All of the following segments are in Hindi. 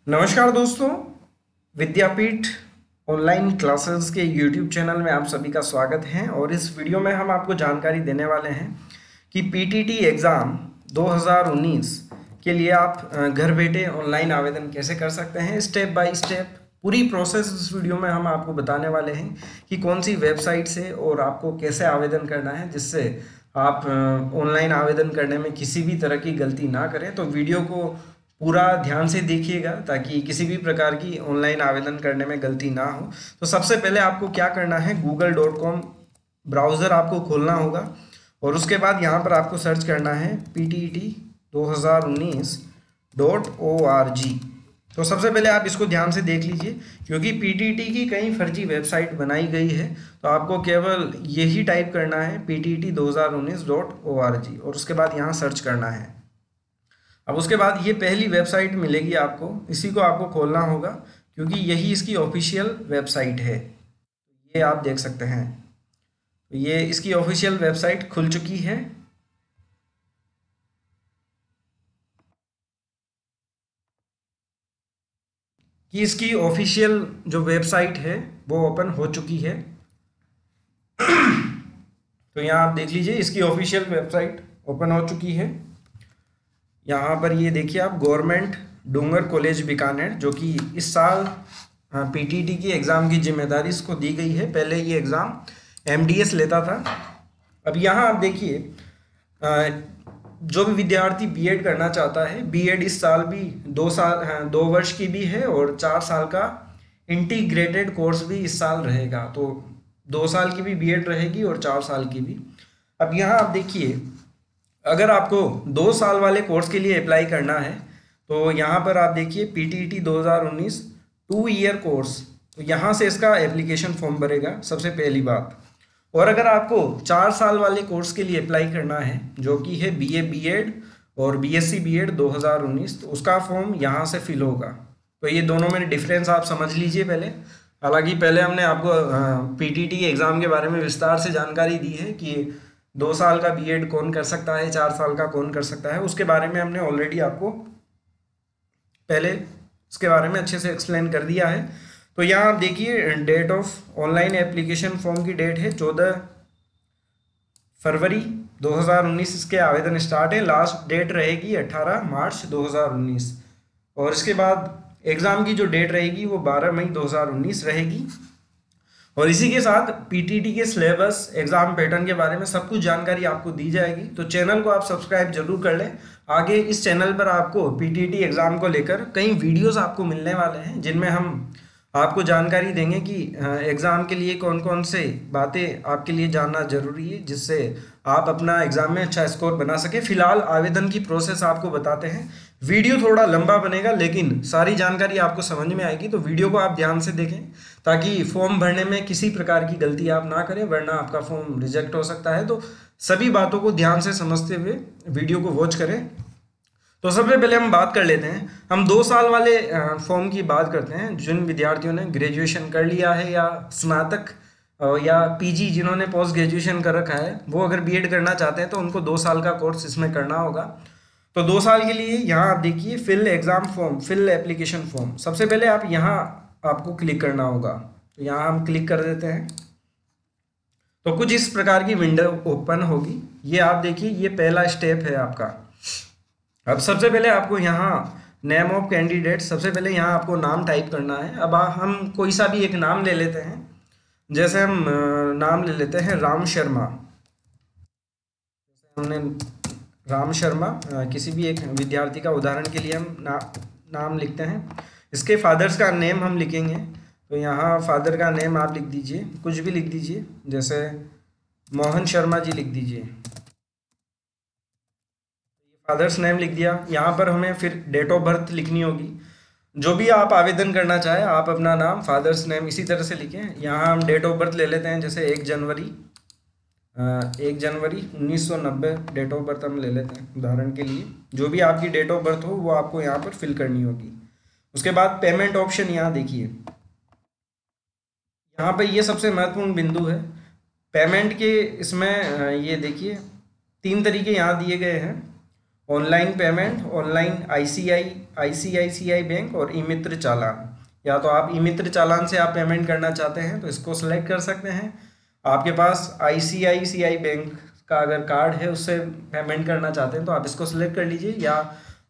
नमस्कार दोस्तों। विद्यापीठ ऑनलाइन क्लासेस के यूट्यूब चैनल में आप सभी का स्वागत है और इस वीडियो में हम आपको जानकारी देने वाले हैं कि पीटीटी एग्ज़ाम 2019 के लिए आप घर बैठे ऑनलाइन आवेदन कैसे कर सकते हैं। स्टेप बाय स्टेप पूरी प्रोसेस इस वीडियो में हम आपको बताने वाले हैं कि कौन सी वेबसाइट से और आपको कैसे आवेदन करना है, जिससे आप ऑनलाइन आवेदन करने में किसी भी तरह की गलती ना करें। तो वीडियो को पूरा ध्यान से देखिएगा ताकि किसी भी प्रकार की ऑनलाइन आवेदन करने में गलती ना हो। तो सबसे पहले आपको क्या करना है, google.com ब्राउज़र आपको खोलना होगा और उसके बाद यहाँ पर आपको सर्च करना है ptt2019.org। तो सबसे पहले आप इसको ध्यान से देख लीजिए, क्योंकि पीटीटी की कई फर्जी वेबसाइट बनाई गई है। तो आपको केवल यही टाइप करना है ptt2019.org और उसके बाद यहाँ सर्च करना है। अब उसके बाद ये पहली वेबसाइट मिलेगी आपको, इसी को आपको खोलना होगा क्योंकि यही इसकी ऑफिशियल वेबसाइट है। ये आप देख सकते हैं, ये इसकी ऑफिशियल वेबसाइट खुल चुकी है। कि इसकी ऑफिशियल जो वेबसाइट है वो ओपन हो चुकी है। तो यहाँ आप देख लीजिए, इसकी ऑफिशियल वेबसाइट ओपन हो चुकी है। यहाँ पर ये देखिए आप, गवर्नमेंट डूंगर कॉलेज बीकानेर, जो कि इस साल पीटीटी की एग्ज़ाम की जिम्मेदारी इसको दी गई है। पहले ये एग्ज़ाम एमडीएस लेता था। अब यहाँ आप देखिए, जो भी विद्यार्थी बीएड करना चाहता है, बीएड इस साल भी 2 साल, हाँ, 2 वर्ष की भी है और 4 साल का इंटीग्रेटेड कोर्स भी इस साल रहेगा। तो 2 साल की भी बीएड रहेगी और 4 साल की भी। अब यहाँ आप देखिए, अगर आपको 2 साल वाले कोर्स के लिए अप्लाई करना है तो यहाँ पर आप देखिए पीटीटी 2019 2 ईयर कोर्स, तो यहाँ से इसका एप्लीकेशन फॉर्म भरेगा सबसे पहली बात। और अगर आपको 4 साल वाले कोर्स के लिए अप्लाई करना है, जो कि है बीए बीएड और बीएससी बीएड 2019, तो उसका फॉर्म यहाँ से फिल होगा। तो ये दोनों में डिफरेंस आप समझ लीजिए पहले। हालांकि पहले हमने आपको पीटीटी के एग्ज़ाम के बारे में विस्तार से जानकारी दी है कि 2 साल का बीएड कौन कर सकता है, 4 साल का कौन कर सकता है, उसके बारे में हमने ऑलरेडी आपको पहले इसके बारे में अच्छे से एक्सप्लेन कर दिया है। तो यहाँ आप देखिए, date of online application form की डेट है 14 फरवरी 2019, इसके आवेदन स्टार्ट है। लास्ट डेट रहेगी 18 मार्च 2019 और इसके बाद एग्ज़ाम की जो डेट रहेगी वो 12 मई 2019 रहेगी। और इसी के साथ पीटीटी के सिलेबस, एग्जाम पैटर्न के बारे में सब कुछ जानकारी आपको दी जाएगी। तो चैनल को आप सब्सक्राइब जरूर कर लें। आगे इस चैनल पर आपको पीटीटी एग्जाम को लेकर कई वीडियोस आपको मिलने वाले हैं, जिनमें हम आपको जानकारी देंगे कि एग्ज़ाम के लिए कौन कौन से बातें आपके लिए जानना जरूरी है, जिससे आप अपना एग्ज़ाम में अच्छा स्कोर बना सके। फिलहाल आवेदन की प्रोसेस आपको बताते हैं। वीडियो थोड़ा लंबा बनेगा लेकिन सारी जानकारी आपको समझ में आएगी, तो वीडियो को आप ध्यान से देखें ताकि फॉर्म भरने में किसी प्रकार की गलती आप ना करें, वरना आपका फॉर्म रिजेक्ट हो सकता है। तो सभी बातों को ध्यान से समझते हुए वीडियो को वॉच करें। तो सबसे पहले हम बात कर लेते हैं, हम 2 साल वाले फॉर्म की बात करते हैं। जिन विद्यार्थियों ने ग्रेजुएशन कर लिया है या स्नातक या पीजी, जिन्होंने पोस्ट ग्रेजुएशन कर रखा है, वो अगर बीएड करना चाहते हैं तो उनको 2 साल का कोर्स इसमें करना होगा। तो 2 साल के लिए यहाँ आप देखिए, fill exam form, fill application form. सबसे पहले आप यहाँ आपको क्लिक करना होगा। तो यहाँ हम क्लिक कर देते हैं तो कुछ इस प्रकार की विंडो ओपन होगी। ये आप देखिए, ये पहला स्टेप है आपका। अब सबसे पहले आपको यहाँ नेम ऑफ कैंडिडेट, सबसे पहले यहाँ आपको नाम टाइप करना है। अब हम कोई सा भी एक नाम ले लेते हैं, जैसे हम नाम ले लेते हैं राम शर्मा। हमने राम शर्मा, किसी भी एक विद्यार्थी का उदाहरण के लिए हम नाम लिखते हैं। इसके फादर्स का नेम हम लिखेंगे, तो यहाँ फादर का नेम आप लिख दीजिए, कुछ भी लिख दीजिए, जैसे मोहन शर्मा जी लिख दीजिए। फादर्स नेम लिख दिया। यहाँ पर हमें फिर डेट ऑफ बर्थ लिखनी होगी। जो भी आप आवेदन करना चाहें, आप अपना नाम, फादर्स नेम इसी तरह से लिखें। यहाँ हम डेट ऑफ बर्थ ले लेते हैं, जैसे 1 जनवरी 1990 डेट ऑफ बर्थ हम ले लेते हैं उदाहरण के लिए। जो भी आपकी डेट ऑफ बर्थ हो वो आपको यहाँ पर फिल करनी होगी। उसके बाद पेमेंट ऑप्शन यहाँ देखिए, यहाँ पर ये सबसे महत्वपूर्ण बिंदु है पेमेंट के। इसमें ये देखिए 3 तरीके यहाँ दिए गए हैं। Online payment, online ICICI bank और ई मित्र चालान। या तो आप ई मित्र चालान से आप पेमेंट करना चाहते हैं तो इसको सेलेक्ट कर सकते हैं। आपके पास आईसीआईसीआई बैंक का अगर कार्ड है उससे पेमेंट करना चाहते हैं तो आप इसको सिलेक्ट कर लीजिए। या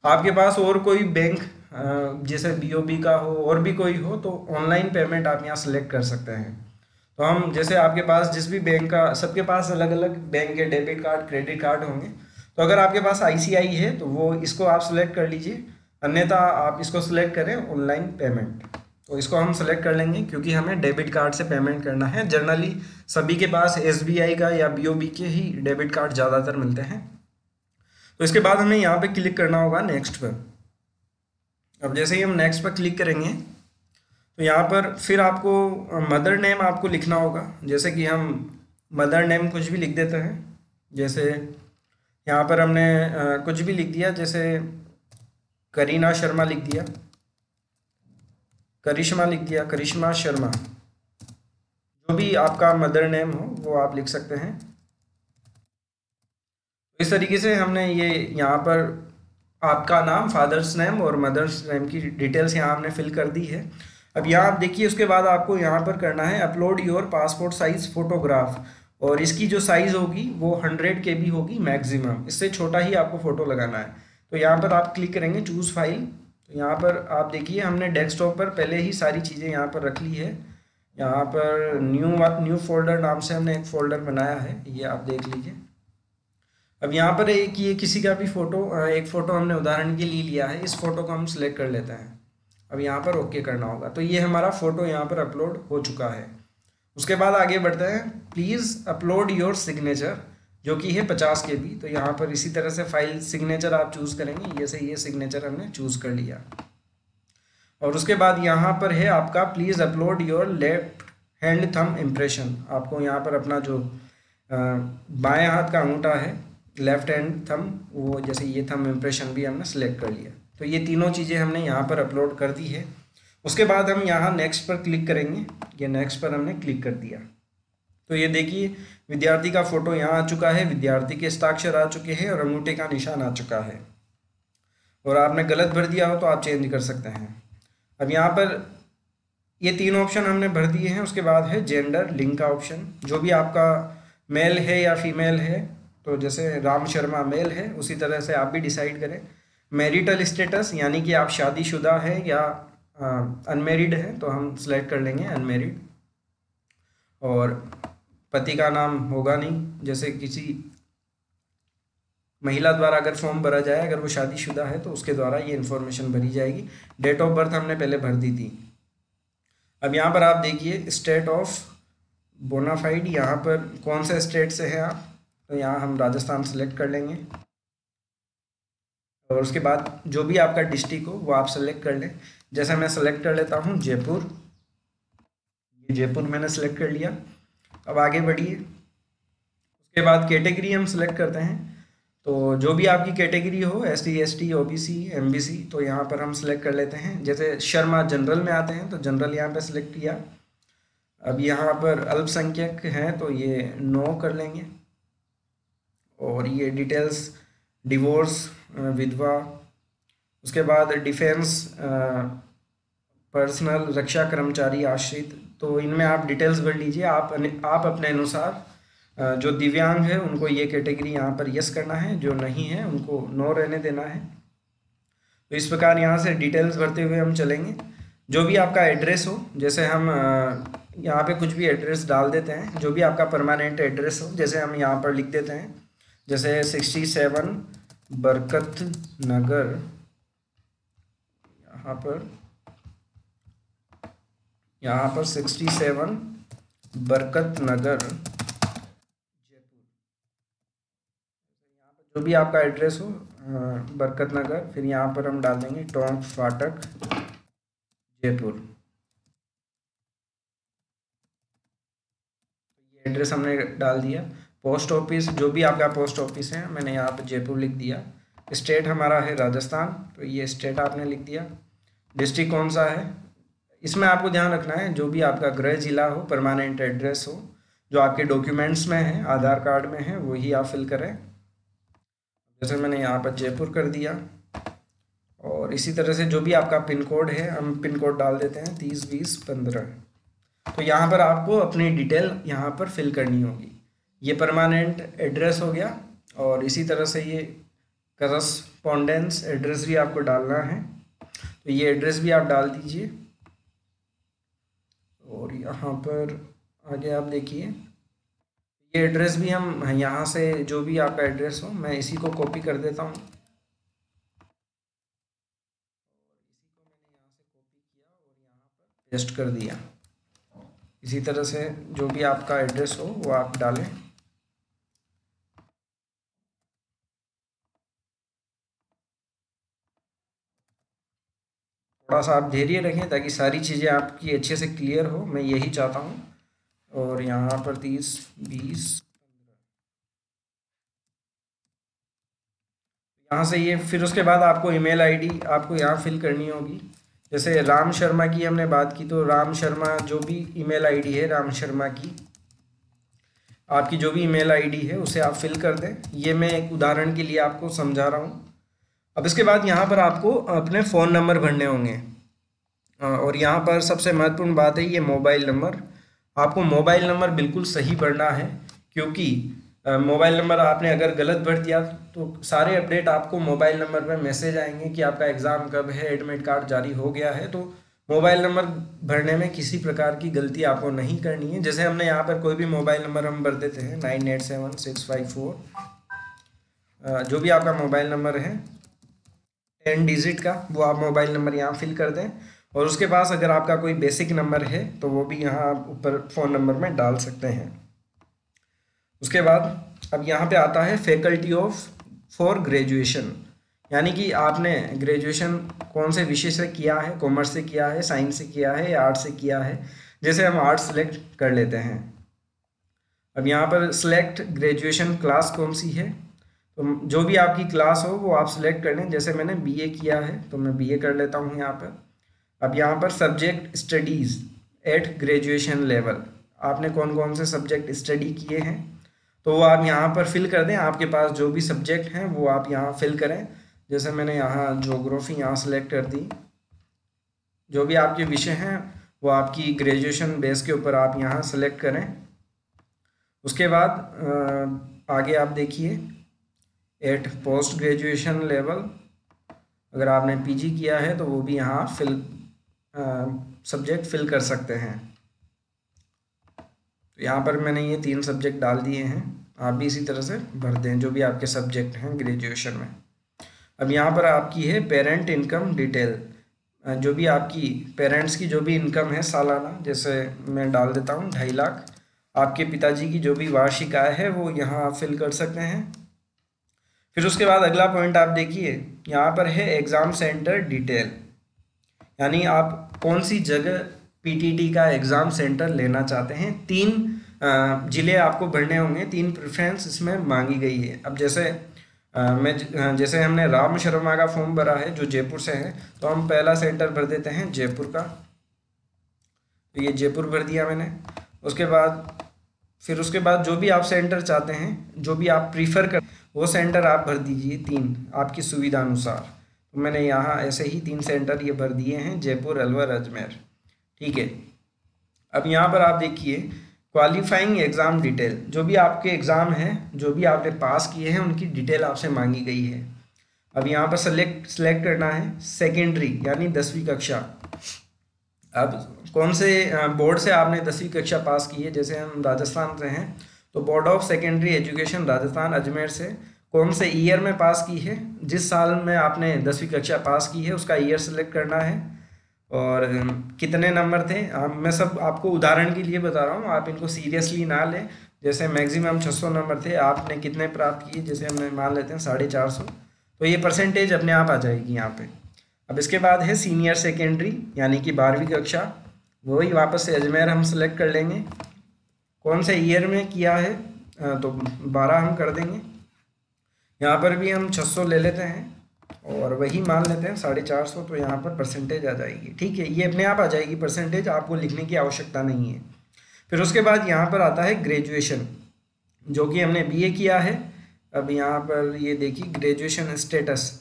आपके पास और कोई बैंक जैसे बीओबी का हो और भी कोई हो तो ऑनलाइन पेमेंट आप यहाँ सेलेक्ट कर सकते हैं। तो हम जैसे आपके पास जिस भी बैंक का, सबके पास अलग अलग बैंक के डेबिट कार्ड क्रेडिट कार्ड होंगे, तो अगर आपके पास आईसीआई है तो वो इसको आप सेलेक्ट कर लीजिए, अन्यथा आप इसको सेलेक्ट करें ऑनलाइन पेमेंट। तो इसको हम सेलेक्ट कर लेंगे क्योंकि हमें डेबिट कार्ड से पेमेंट करना है। जनरली सभी के पास एसबीआई का या बीओबी के ही डेबिट कार्ड ज़्यादातर मिलते हैं। तो इसके बाद हमें यहाँ पे क्लिक करना होगा नेक्स्ट पर। अब जैसे ही हम नेक्स्ट पर क्लिक करेंगे तो यहाँ पर फिर आपको मदर नेम आपको लिखना होगा। जैसे कि हम मदर नेम कुछ भी लिख देते हैं, जैसे यहाँ पर हमने कुछ भी लिख दिया, जैसे करीना शर्मा लिख दिया, करिश्मा लिख दिया, करिश्मा शर्मा, जो भी आपका मदर नेम हो वो आप लिख सकते हैं। इस तरीके से हमने ये यहाँ पर आपका नाम, फादर्स नेम और मदर्स नेम की डिटेल्स यहाँ हमने फिल कर दी है। अब यहाँ आप देखिए, उसके बाद आपको यहाँ पर करना है upload your passport size photograph, और इसकी जो साइज़ होगी वो 100 KB होगी मैक्सिमम, इससे छोटा ही आपको फ़ोटो लगाना है। तो यहाँ पर आप क्लिक करेंगे चूज़ फाइल। तो यहाँ पर आप देखिए हमने डेस्कटॉप पर पहले ही सारी चीज़ें यहाँ पर रख ली है। यहाँ पर न्यू फोल्डर नाम से हमने एक फ़ोल्डर बनाया है, ये आप देख लीजिए। अब यहाँ पर एक ये किसी का भी एक फ़ोटो हमने उदाहरण के लिए लिया है, इस फ़ोटो को हम सिलेक्ट कर लेते हैं। अब यहाँ पर ओके करना होगा। तो ये हमारा फ़ोटो यहाँ पर अपलोड हो चुका है। उसके बाद आगे बढ़ते हैं, प्लीज़ अपलोड योर सिग्नेचर, जो कि है 50 KB। तो यहाँ पर इसी तरह से फाइल सिग्नेचर आप चूज़ करेंगे, जैसे ये सिग्नेचर हमने चूज़ कर लिया। और उसके बाद यहाँ पर है आपका please upload your left hand thumb impression. आपको यहाँ पर अपना जो बाएं हाथ का अंगूठा है, लेफ्ट हैंड थंब, वो जैसे ये थंब इम्प्रेशन भी हमने सेलेक्ट कर लिया। तो ये तीनों चीज़ें हमने यहाँ पर अपलोड कर दी है। उसके बाद हम यहाँ नेक्स्ट पर क्लिक करेंगे, ये नेक्स्ट पर हमने क्लिक कर दिया। तो ये देखिए विद्यार्थी का फ़ोटो यहाँ आ चुका है, विद्यार्थी के हस्ताक्षर आ चुके हैं और अंगूठे का निशान आ चुका है। और आपने गलत भर दिया हो तो आप चेंज कर सकते हैं। अब यहाँ पर ये 3 ऑप्शन हमने भर दिए हैं। उसके बाद है जेंडर लिंग का ऑप्शन, जो भी आपका मेल है या फीमेल है, तो जैसे राम शर्मा मेल है उसी तरह से आप भी डिसाइड करें। मैरिटल स्टेटस, यानी कि आप शादीशुदा हैं या अनमेरिड हैं, तो हम सेलेक्ट कर लेंगे अनमेरिड। और पति का नाम होगा नहीं, जैसे किसी महिला द्वारा अगर फॉर्म भरा जाए, अगर वो शादीशुदा है तो उसके द्वारा ये इन्फॉर्मेशन भरी जाएगी। डेट ऑफ बर्थ हमने पहले भर दी थी। अब यहाँ पर आप देखिए स्टेट ऑफ बोनाफाइड, यहाँ पर कौन से स्टेट से हैं आप, तो यहाँ हम राजस्थान सेलेक्ट कर लेंगे। और उसके बाद जो भी आपका डिस्ट्रिक्ट हो वो आप सेलेक्ट कर लें। जैसे मैं सेलेक्ट कर लेता हूँ जयपुर, ये जयपुर मैंने सेलेक्ट कर लिया। अब आगे बढ़िए, उसके बाद कैटेगरी हम सेलेक्ट करते हैं। तो जो भी आपकी कैटेगरी हो, SC ST OBC MBC, तो यहाँ पर हम सेलेक्ट कर लेते हैं। जैसे शर्मा जनरल में आते हैं तो जनरल यहाँ पर सेलेक्ट किया। अब यहाँ पर अल्पसंख्यक हैं तो ये नो कर लेंगे। और ये डिटेल्स डिवोर्स, विधवा, उसके बाद डिफेंस, पर्सनल, रक्षा कर्मचारी, आश्रित, तो इनमें आप डिटेल्स भर लीजिए। आप अपने अनुसार, जो दिव्यांग है उनको ये कैटेगरी यहाँ पर यस करना है, जो नहीं है उनको नो रहने देना है। तो इस प्रकार यहाँ से डिटेल्स भरते हुए हम चलेंगे। जो भी आपका एड्रेस हो, जैसे हम यहाँ पे कुछ भी एड्रेस डाल देते हैं, जो भी आपका परमानेंट एड्रेस हो, जैसे हम यहाँ पर लिख देते हैं, जैसे 67 बरकत नगर, यहाँ पर 67 बरकत नगर जयपुर। यहाँ पर जो भी आपका एड्रेस हो, बरकत नगर, फिर यहाँ पर हम डाल देंगे टोंक फाटक जयपुर। ये एड्रेस हमने डाल दिया। पोस्ट ऑफिस, जो भी आपका पोस्ट ऑफिस है, मैंने यहाँ पर जयपुर लिख दिया। स्टेट हमारा है राजस्थान, तो ये स्टेट आपने लिख दिया। डिस्ट्रिक्ट कौन सा है, इसमें आपको ध्यान रखना है जो भी आपका गृह जिला हो, परमानेंट एड्रेस हो, जो आपके डॉक्यूमेंट्स में है, आधार कार्ड में है, वही आप फिल करें। जैसे मैंने यहाँ पर जयपुर कर दिया, और इसी तरह से जो भी आपका पिन कोड है हम पिन कोड डाल देते हैं 302015। तो यहाँ पर आपको अपनी डिटेल यहाँ पर फिल करनी होगी। ये परमानेंट एड्रेस हो गया, और इसी तरह से ये करस्पॉन्डेंस एड्रेस भी आपको डालना है, तो ये एड्रेस भी आप डाल दीजिए। और यहाँ पर आगे आप देखिए, ये एड्रेस भी हम यहाँ से जो भी आपका एड्रेस हो, मैं इसी को कॉपी कर देता हूँ, पेस्ट कर दिया। इसी तरह से जो भी आपका एड्रेस हो वो आप डालें। थोड़ा सा आप धैर्य रखें ताकि सारी चीज़ें आपकी अच्छे से क्लियर हो, मैं यही चाहता हूँ। और यहाँ पर 3020, यहाँ से ये फिर उसके बाद आपको ईमेल आईडी आपको यहाँ फिल करनी होगी। जैसे राम शर्मा की हमने बात की, तो राम शर्मा जो भी ईमेल आईडी है राम शर्मा की, आपकी जो भी ईमेल आईडी है उसे आप फिल कर दें। ये मैं एक उदाहरण के लिए आपको समझा रहा हूँ। अब इसके बाद यहाँ पर आपको अपने फ़ोन नंबर भरने होंगे, और यहाँ पर सबसे महत्वपूर्ण बात है ये मोबाइल नंबर। आपको मोबाइल नंबर बिल्कुल सही भरना है, क्योंकि मोबाइल नंबर आपने अगर गलत भर दिया तो सारे अपडेट आपको मोबाइल नंबर पर मैसेज आएंगे कि आपका एग्ज़ाम कब है, एडमिट कार्ड जारी हो गया है। तो मोबाइल नंबर भरने में किसी प्रकार की गलती आपको नहीं करनी है। जैसे हमने यहाँ पर कोई भी मोबाइल नंबर हम भर देते हैं 987654, जो भी आपका मोबाइल नंबर है 10 डिजिट का, वो आप मोबाइल नंबर यहाँ फिल कर दें। और उसके पास अगर आपका कोई बेसिक नंबर है तो वो भी यहाँ आप ऊपर फ़ोन नंबर में डाल सकते हैं। उसके बाद अब यहाँ पे आता है फैकल्टी ऑफ फॉर ग्रेजुएशन, यानी कि आपने ग्रेजुएशन कौन से विषय से किया है, कॉमर्स से किया है, साइंस से किया है या आर्ट से किया है। जैसे हम आर्ट सेलेक्ट कर लेते हैं। अब यहाँ पर सिलेक्ट ग्रेजुएशन क्लास कौन सी है, तो जो भी आपकी क्लास हो वो आप सिलेक्ट कर लें। जैसे मैंने बीए किया है तो मैं बीए कर लेता हूँ यहाँ पर। अब यहाँ पर subject studies eight graduation level, आपने कौन कौन से सब्जेक्ट स्टडी किए हैं तो वो आप यहाँ पर फिल कर दें। आपके पास जो भी सब्जेक्ट हैं वो आप यहाँ फिल करें। जैसे मैंने यहाँ ज्योग्राफी यहाँ सेलेक्ट कर दी। जो भी आपके विषय हैं वो आपकी ग्रेजुएशन बेस के ऊपर आप यहाँ सेलेक्ट करें। उसके बाद आगे आप देखिए एट पोस्ट ग्रेजुएशन लेवल, अगर आपने पीजी किया है तो वो भी यहाँ फिल सब्जेक्ट फिल कर सकते हैं। तो यहाँ पर मैंने ये 3 सब्जेक्ट डाल दिए हैं, आप भी इसी तरह से भर दें जो भी आपके सब्जेक्ट हैं ग्रेजुएशन में। अब यहाँ पर आपकी है पेरेंट इनकम डिटेल, जो भी आपकी पेरेंट्स की जो भी इनकम है सालाना, जैसे मैं डाल देता हूँ 2.5 लाख। आपके पिताजी की जो भी वार्षिक आय है वो यहाँ आप फिल कर सकते हैं। फिर उसके बाद अगला पॉइंट आप देखिए, यहाँ पर है एग्ज़ाम सेंटर डिटेल, यानी आप कौन सी जगह पीटीटी का एग्ज़ाम सेंटर लेना चाहते हैं। 3 ज़िले आपको भरने होंगे, 3 प्रेफरेंस इसमें मांगी गई है। अब जैसे जैसे हमने राम शर्मा का फॉर्म भरा है जो जयपुर से है, तो हम पहला सेंटर भर देते हैं जयपुर का। तो ये जयपुर भर दिया मैंने। उसके बाद जो भी आप सेंटर चाहते हैं, जो भी आप प्रीफर कर, वो सेंटर आप भर दीजिए 3 आपकी सुविधा अनुसार। तो मैंने यहाँ ऐसे ही 3 सेंटर ये भर दिए हैं, जयपुर, अलवर, अजमेर। ठीक है। अब यहाँ पर आप देखिए क्वालिफाइंग एग्ज़ाम डिटेल, जो भी आपके एग्ज़ाम हैं, जो भी आपने पास किए हैं उनकी डिटेल आपसे मांगी गई है। अब यहाँ पर सेलेक्ट करना है सेकेंडरी यानी 10वीं कक्षा। अब कौन से बोर्ड से आपने 10वीं कक्षा पास की है, जैसे हम राजस्थान से हैं तो board of secondary education Rajasthan Ajmer से कौन से ईयर में पास की है, जिस साल में आपने 10वीं कक्षा पास की है उसका ईयर सेलेक्ट करना है, और कितने नंबर थे। मैं सब आपको उदाहरण के लिए बता रहा हूँ, आप इनको सीरियसली ना लें। जैसे मैक्सिमम 600 नंबर थे, आपने कितने प्राप्त किए, जैसे हमने मान लेते हैं 450, तो ये परसेंटेज अपने आप आ जाएगी यहाँ पे। अब इसके बाद है सीनियर सेकेंडरी यानी कि 12वीं कक्षा, वही वापस से अजमेर हम सेलेक्ट कर लेंगे। कौन से ईयर में किया है तो 12 हम कर देंगे। यहाँ पर भी हम 600 ले लेते हैं और वही मान लेते हैं 450, तो यहाँ पर परसेंटेज आ जाएगी। ठीक है, ये अपने आप आ जाएगी परसेंटेज, आपको लिखने की आवश्यकता नहीं है। फिर उसके बाद यहाँ पर आता है ग्रेजुएशन, जो कि हमने बीए किया है अब यहाँ पर ये देखिए ग्रेजुएशन स्टेटस।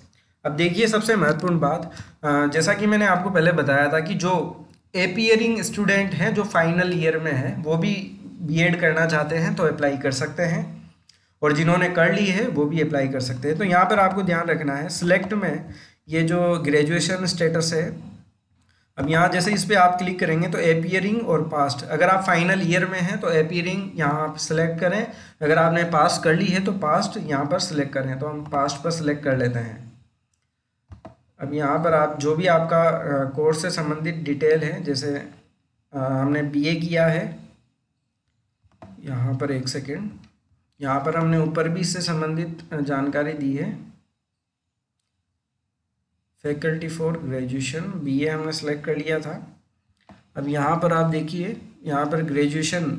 अब देखिए सबसे महत्वपूर्ण बात, जैसा कि मैंने आपको पहले बताया था कि जो एपियरिंग स्टूडेंट हैं जो फाइनल ईयर में हैं वो भी बीएड करना चाहते हैं तो अप्लाई कर सकते हैं, और जिन्होंने कर ली है वो भी अप्लाई कर सकते हैं। तो यहाँ पर आपको ध्यान रखना है सिलेक्ट में ये जो ग्रेजुएशन स्टेटस है, अब यहाँ जैसे इस पर आप क्लिक करेंगे तो एपियरिंग और पास्ट, अगर आप फाइनल ईयर में हैं तो एपियरिंग यहाँ आप सेलेक्ट करें, अगर आपने पास कर ली है तो पास्ट यहाँ पर सिलेक्ट करें। तो हम पास्ट पर सिलेक्ट कर लेते हैं। अब यहाँ पर आप जो भी आपका कोर्स से संबंधित डिटेल है, जैसे हमने बीए किया है, यहाँ पर एक सेकेंड, यहाँ पर हमने ऊपर भी इससे संबंधित जानकारी दी है। फैकल्टी फॉर ग्रेजुएशन बीए हमने सेलेक्ट कर लिया था। अब यहाँ पर आप देखिए, यहाँ पर ग्रेजुएशन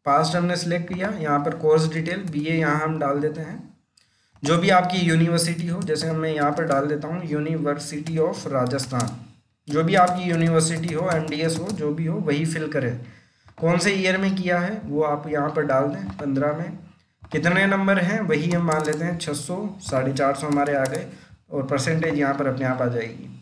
पास्ट हमने सेलेक्ट किया, यहाँ पर कोर्स डिटेल बीए यहाँ हम डाल देते हैं। जो भी आपकी यूनिवर्सिटी हो, जैसे मैं यहाँ पर डाल देता हूँ यूनिवर्सिटी ऑफ राजस्थान, जो भी आपकी यूनिवर्सिटी हो, एमडीएस हो, जो भी हो वही फिल करें। कौन से ईयर में किया है वो आप यहाँ पर डाल दें, 15 में। कितने नंबर हैं वही हम मान लेते हैं 600, 450 हमारे आ गए, और परसेंटेज यहाँ पर अपने आप आ जाएगी।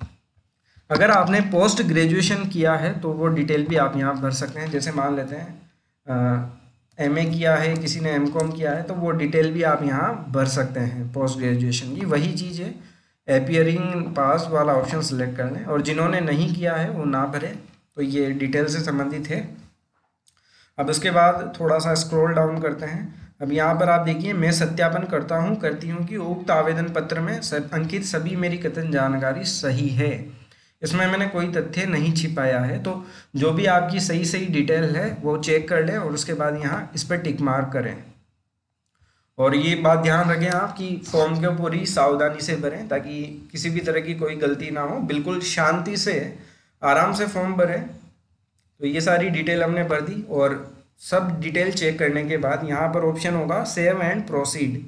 अगर आपने पोस्ट ग्रेजुएशन किया है तो वो डिटेल भी आप यहाँ भर सकते हैं, जैसे मान लेते हैं एमए किया है, किसी ने एमकॉम किया है, तो वो डिटेल भी आप यहाँ भर सकते हैं पोस्ट ग्रेजुएशन की। वही चीज़ है, एपियरिंग पास वाला ऑप्शन सेलेक्ट कर लें, और जिन्होंने नहीं किया है वो ना भरे। तो ये डिटेल से संबंधित है। अब उसके बाद थोड़ा सा स्क्रॉल डाउन करते हैं। अब यहाँ पर आप देखिए, मैं सत्यापन करती हूँ कि उक्त आवेदन पत्र में अंकित सभी मेरी कथन जानकारी सही है, इसमें मैंने कोई तथ्य नहीं छिपाया है। तो जो भी आपकी सही डिटेल है वो चेक कर लें, और उसके बाद यहाँ इस पर टिक मार्क करें। और ये बात ध्यान रखें आप कि फॉर्म को पूरी सावधानी से भरें, ताकि किसी भी तरह की कोई गलती ना हो। बिल्कुल शांति से आराम से फॉर्म भरें। तो ये सारी डिटेल हमने भर दी, और सब डिटेल चेक करने के बाद यहाँ पर ऑप्शन होगा सेव एंड प्रोसीड।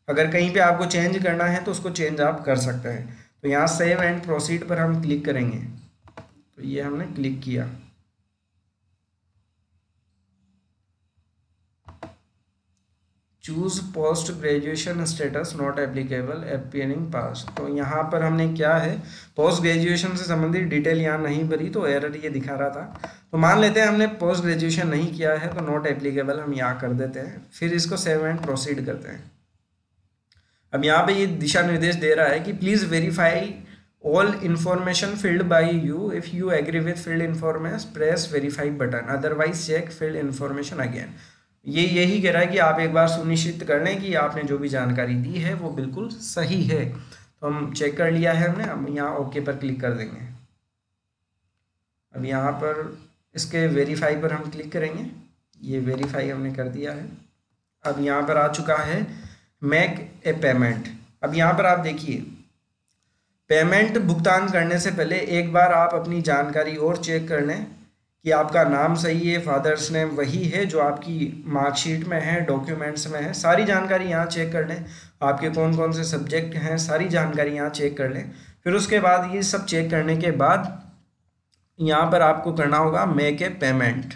अगर कहीं पे आपको चेंज करना है तो उसको चेंज आप कर सकते हैं। तो यहाँ सेव एंड प्रोसीड पर हम क्लिक करेंगे। तो ये हमने क्लिक किया। Choose post graduation status not applicable appearing pass. तो यहाँ पर हमने क्या है, पोस्ट ग्रेजुएशन से संबंधित डिटेल यहाँ नहीं भरी तो एरर ये दिखा रहा था। तो मान लेते हैं हमने पोस्ट ग्रेजुएशन नहीं किया है, तो नॉट एप्लीकेबल हम यहाँ कर देते हैं। फिर इसको सेव एंड प्रोसीड करते हैं। अब यहाँ पे ये दिशा निर्देश दे रहा है कि please verify all information filled by you, if you agree with filled information press verify button, otherwise check filled information again. ये यही कह रहा है कि आप एक बार सुनिश्चित कर लें कि आपने जो भी जानकारी दी है वो बिल्कुल सही है। तो हम चेक कर लिया है हमने। अब यहाँ ओके पर क्लिक कर देंगे। अब यहाँ पर इसके वेरीफाई पर हम क्लिक करेंगे। ये वेरीफाई हमने कर दिया है। अब यहाँ पर आ चुका है मेक ए पेमेंट। अब यहाँ पर आप देखिए, पेमेंट भुगतान करने से पहले एक बार आप अपनी जानकारी और चेक कर लें कि आपका नाम सही है, फादर्स नेम वही है जो आपकी मार्कशीट में है, डॉक्यूमेंट्स में है। सारी जानकारी यहाँ चेक कर लें। आपके कौन कौन से सब्जेक्ट हैं, सारी जानकारी यहाँ चेक कर लें। फिर उसके बाद ये सब चेक करने के बाद यहाँ पर आपको करना होगा मेक ए पेमेंट,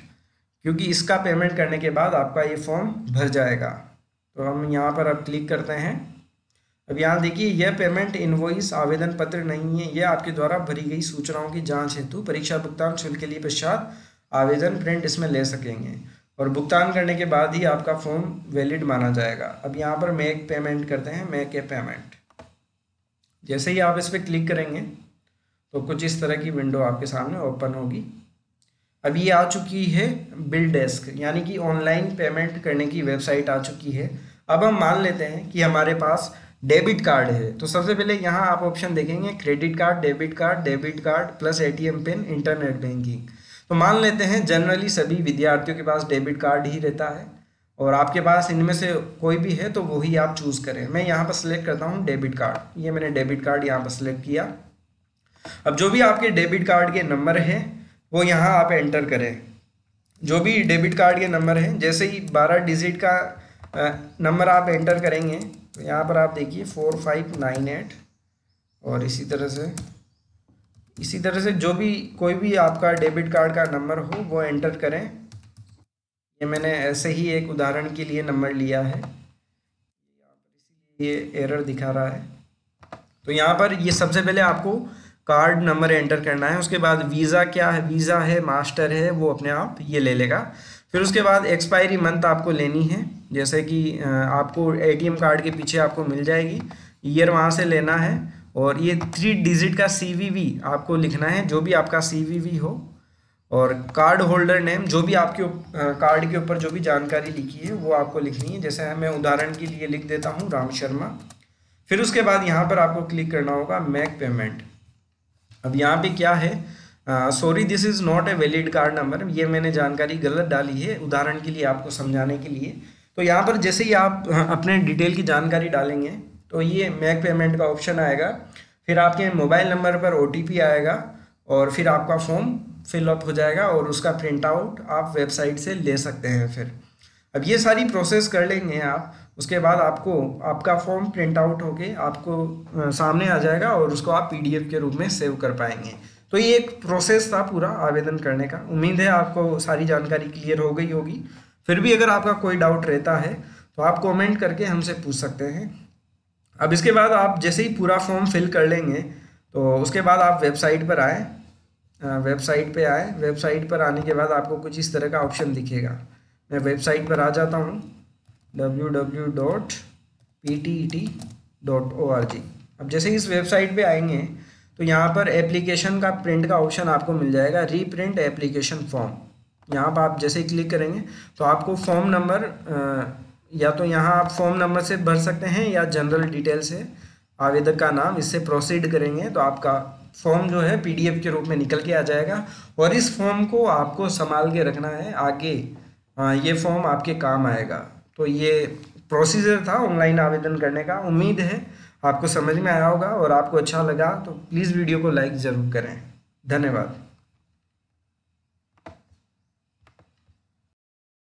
क्योंकि इसका पेमेंट करने के बाद आपका ये फॉर्म भर जाएगा। तो हम यहाँ पर अब क्लिक करते हैं। अब यहाँ देखिए, यह पेमेंट इनवॉइस आवेदन पत्र नहीं है, यह आपके द्वारा भरी गई सूचनाओं की जांच हेतु परीक्षा भुगतान शुल्क के लिए पश्चात आवेदन प्रिंट इसमें ले सकेंगे, और भुगतान करने के बाद ही आपका फॉर्म वैलिड माना जाएगा। अब यहाँ पर मेक पेमेंट करते हैं, मेक ए पेमेंट। जैसे ही आप इस पर क्लिक करेंगे तो कुछ इस तरह की विंडो आपके सामने ओपन होगी। अब ये आ चुकी है बिल डेस्क, यानी कि ऑनलाइन पेमेंट करने की वेबसाइट आ चुकी है। अब हम मान लेते हैं कि हमारे पास डेबिट कार्ड है। तो सबसे पहले यहाँ आप ऑप्शन देखेंगे credit card, debit card plus ATM pin, internet banking. तो मान लेते हैं जनरली सभी विद्यार्थियों के पास डेबिट कार्ड ही रहता है, और आपके पास इनमें से कोई भी है तो वही आप चूज़ करें। मैं यहाँ पर सिलेक्ट करता हूँ डेबिट कार्ड। ये मैंने डेबिट कार्ड यहाँ पर सिलेक्ट किया। अब जो भी आपके डेबिट कार्ड के नंबर हैं वो यहाँ आप एंटर करें। जो भी डेबिट कार्ड के नंबर हैं, जैसे ही 12 डिजिट का नंबर आप एंटर करेंगे तो यहाँ पर आप देखिए 4598, और इसी तरह से जो भी कोई भी आपका डेबिट कार्ड का नंबर हो वो एंटर करें। ये मैंने ऐसे ही एक उदाहरण के लिए नंबर लिया है, ये एरर दिखा रहा है। तो यहाँ पर ये सबसे पहले आपको कार्ड नंबर एंटर करना है, उसके बाद वीज़ा क्या है, वीज़ा है, मास्टर है, वो अपने आप ये ले लेगा। फिर उसके बाद एक्सपायरी मंथ आपको लेनी है, जैसे कि आपको एटीएम कार्ड के पीछे आपको मिल जाएगी, ईयर वहाँ से लेना है। और ये 3 डिजिट का CVV आपको लिखना है, जो भी आपका CVV हो। और कार्ड होल्डर नेम, जो भी आपके कार्ड के ऊपर जो भी जानकारी लिखी है वो आपको लिखनी है। जैसे मैं उदाहरण के लिए लिख देता हूँ राम शर्मा। फिर उसके बाद यहाँ पर आपको क्लिक करना होगा मेक पेमेंट। अब यहाँ पे क्या है, sorry this is not a valid card number, ये मैंने जानकारी गलत डाली है उदाहरण के लिए आपको समझाने के लिए। तो यहाँ पर जैसे ही आप अपने डिटेल की जानकारी डालेंगे तो ये मेक पेमेंट का ऑप्शन आएगा। फिर आपके मोबाइल नंबर पर OTP आएगा और फिर आपका फॉर्म फिलअप हो जाएगा और उसका प्रिंट आउट आप वेबसाइट से ले सकते हैं। फिर अब ये सारी प्रोसेस कर लेंगे आप, उसके बाद आपको आपका फॉर्म प्रिंट आउट होके आपको सामने आ जाएगा और उसको आप PDF के रूप में सेव कर पाएंगे। तो ये एक प्रोसेस था पूरा आवेदन करने का। उम्मीद है आपको सारी जानकारी क्लियर हो गई होगी। फिर भी अगर आपका कोई डाउट रहता है तो आप कमेंट करके हमसे पूछ सकते हैं। अब इसके बाद आप जैसे ही पूरा फॉर्म फिल कर लेंगे तो उसके बाद आप वेबसाइट पर आए, वेबसाइट पर आने के बाद आपको कुछ इस तरह का ऑप्शन दिखेगा। मैं वेबसाइट पर आ जाता हूँ, www.ptet.org। अब जैसे ही इस वेबसाइट पे आएंगे तो यहाँ पर एप्लीकेशन का प्रिंट का ऑप्शन आपको मिल जाएगा, रीप्रिंट एप्लीकेशन फॉर्म। यहाँ पर आप जैसे ही क्लिक करेंगे तो आपको फॉर्म नंबर या तो यहाँ आप फॉर्म नंबर से भर सकते हैं या जनरल डिटेल से आवेदक का नाम, इससे प्रोसीड करेंगे तो आपका फॉर्म जो है PDF के रूप में निकल के आ जाएगा। और इस फॉर्म को आपको संभाल के रखना है, आगे ये फॉर्म आपके काम आएगा। तो ये प्रोसीजर था ऑनलाइन आवेदन करने का। उम्मीद है आपको समझ में आया होगा और आपको अच्छा लगा तो प्लीज़ वीडियो को लाइक ज़रूर करें। धन्यवाद।